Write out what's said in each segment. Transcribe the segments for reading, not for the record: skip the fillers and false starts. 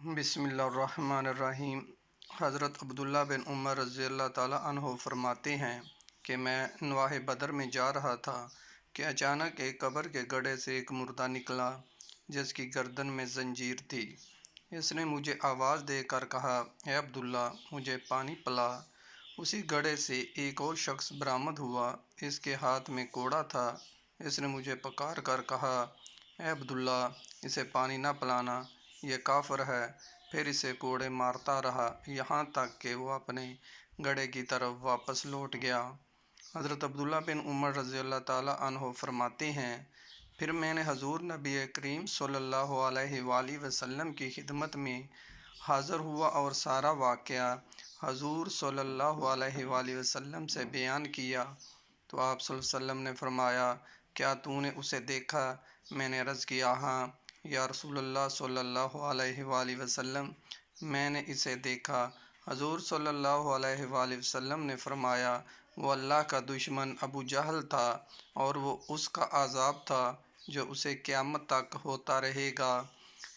बिस्मिल्लाहिर्रहमानिर्रहीम। हज़रत अब्दुल्ला बिन उमर रज़ी अल्लाह ताला अन्हो फरमाते हैं कि मैं नवाह बदर में जा रहा था कि अचानक एक कब्र के गड्ढे से एक मुर्दा निकला जिसकी गर्दन में जंजीर थी। इसने मुझे आवाज़ देकर कहा, ए अब्दुल्ला, मुझे पानी पिला। उसी गड्ढे से एक और शख्स बरामद हुआ। इसके हाथ में कोड़ा था। इसने मुझे पुकार कर कहा, ए अब्दुल्ला, इसे पानी न पिलाना, यह काफिर है। फिर इसे कोड़े मारता रहा यहाँ तक कि वो अपने गड्ढे की तरफ वापस लौट गया। हज़रत अब्दुल्ला बिन उमर रज़ी अल्लाह ताला अन्हो फरमाते हैं, फिर मैंने हजूर नबी करीम सल्लल्लाहु अलैहि वसल्लम की खिदमत में हाज़िर हुआ और सारा वाक़या हजूर सल्लल्लाहु अलैहि वसल्लम से बयान किया तो आप सल्लल्लाहु अलैहि वसल्लम ने फरमाया, क्या तूने उसे देखा? मैंने अर्ज़ किया, हाँ या रसूलल्लाह सल्लल्लाहु अलैहि वसल्लम, मैंने इसे देखा। हजूर सल्लल्लाहु अलैहि वसल्लम ने फरमाया, वो अल्लाह का दुश्मन अबू जहल था और वो उसका अज़ाब था जो उसे क़यामत तक होता रहेगा।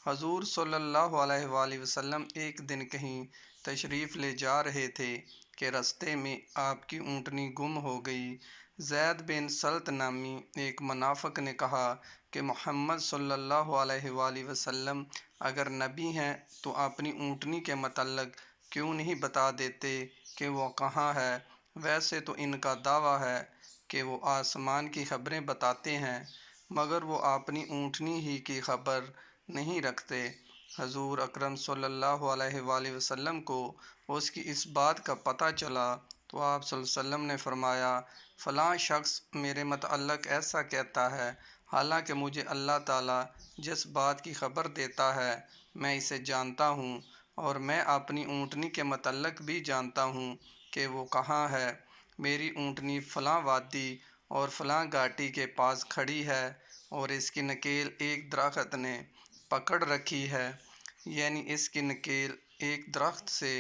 हजूर सल्लल्लाहु अलैहि वसल्लम एक दिन कहीं तशरीफ़ ले जा रहे थे कि रास्ते में आपकी ऊँटनी गुम हो गई। ज़ैद बिन सल्त नामी एक मुनाफ़िक ने कहा कि मोहम्मद सल्लल्लाहु अलैहि वसल्लम अगर नबी हैं तो अपनी ऊँटनी के मतलब क्यों नहीं बता देते कि वो कहाँ है? वैसे तो इनका दावा है कि वो आसमान की खबरें बताते हैं मगर वो अपनी ऊँटनी ही की खबर नहीं रखते। हजूर अकरम सल्लल्लाहु अलैहि वसल्लम को उसकी इस बात का पता चला तो आप सल्लल्लाहु अलैहि वसल्लम ने फरमाया, फ़लाँ शख्स मेरे मतअल्लक़ ऐसा कहता है, हालांकि मुझे अल्लाह ताला जिस बात की ख़बर देता है मैं इसे जानता हूँ और मैं अपनी ऊँटनी के मतअल्लक़ भी जानता हूँ कि वो कहाँ है। मेरी ऊँटनी फ़लाँ वादी और फ़लाँ घाटी के पास खड़ी है और इसकी नकेल एक दरख्त ने पकड़ रखी है, यानी इसकी नकेल एक दरख्त से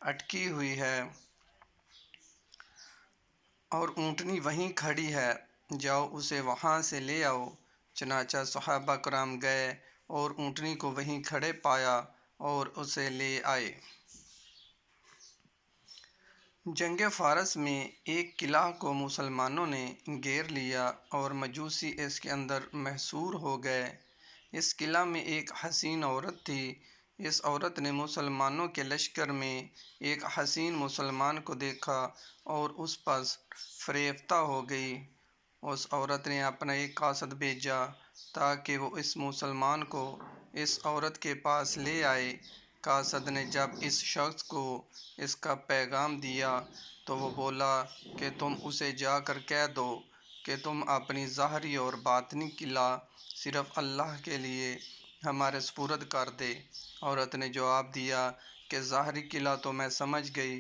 अटकी हुई है और ऊँटनी वहीं खड़ी है, जाओ उसे वहाँ से ले आओ। चनाचा सहाबा कराम गए और ऊँटनी को वहीं खड़े पाया और उसे ले आए। जंग फ़ारस में एक किला को मुसलमानों ने घेर लिया और मजूसी इसके अंदर महसूर हो गए। इस किला में एक हसीन औरत थी। इस औरत ने मुसलमानों के लश्कर में एक हसीन मुसलमान को देखा और उस पर फ़रेफ्ता हो गई। उस औरत ने अपना एक कासद भेजा ताकि वो इस मुसलमान को इस औरत के पास ले आए। कासद ने जब इस शख्स को इसका पैगाम दिया तो वो बोला कि तुम उसे जाकर कह दो कि तुम अपनी ज़ाहरी और बातनी किला सिर्फ़ अल्लाह के लिए हमारे सुपुर्द कर दे। औरत ने जवाब दिया कि ज़ाहरी किला तो मैं समझ गई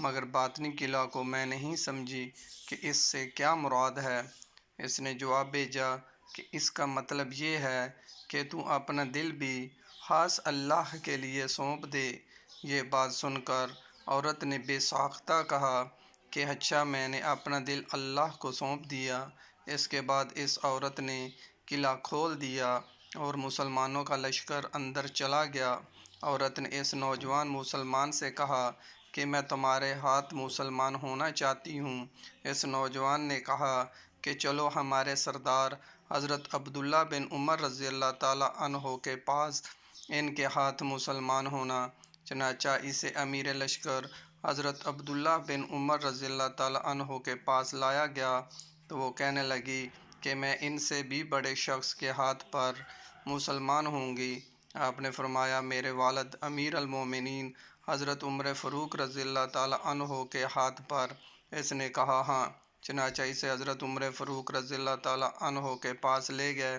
मगर बातनी किला को मैं नहीं समझी कि इससे क्या मुराद है। इसने जवाब भेजा कि इसका मतलब ये है कि तू अपना दिल भी खास अल्लाह के लिए सौंप दे। ये बात सुनकर औरत ने बेसाख्ता कहा कि अच्छा, मैंने अपना दिल अल्लाह को सौंप दिया। इसके बाद इस औरत ने किला खोल दिया और मुसलमानों का लश्कर अंदर चला गया। औरत ने इस नौजवान मुसलमान से कहा कि मैं तुम्हारे हाथ मुसलमान होना चाहती हूँ। इस नौजवान ने कहा कि चलो हमारे सरदार हज़रत अब्दुल्ला बिन उमर रज़ी अल्लाह ताला अन्हो के पास इनके हाथ मुसलमान होना। चनाचा इसे अमीर लश्कर हज़रत अब्दुल्ला बिन उमर रज़ी अल्लाह ताला अन्हो के पास लाया गया तो वो कहने लगी कि मैं इनसे भी बड़े शख्स के हाथ पर मुसलमान होंगी। आपने फरमाया, मेरे वालिद अमीर अल-मोमिनीन हज़रत उमर फ़ारूक रज़ी अल्लाह ताला अन्हो के हाथ पर। इसने कहा, हाँ। चनाचा इसे हज़रत उमर फ़ारूक रज़ी अल्लाह ताला अन्हो के पास ले गए।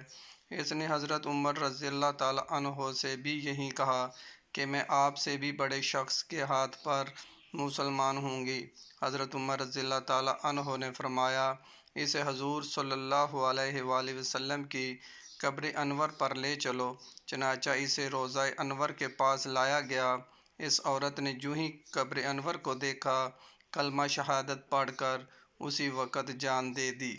इसने हज़रत उमर रज़ी अल्लाह ताला अन्हो से भी यही कहा कि मैं आपसे भी बड़े शख्स के हाथ पर मुसलमान होंगी। हज़रत उमर रज़ी अल्लाह ताला अन्हो ने फरमाया, इसे हजूर सल्लल्लाहु अलैहि वसल्लम की कब्र अनवर पर ले चलो। चनाचा इसे रोज़ा अनवर के पास लाया गया। इस औरत ने जूँ ही कब्र अनवर को देखा, कलमा शहादत पढ़कर उसी वक़्त जान दे दी।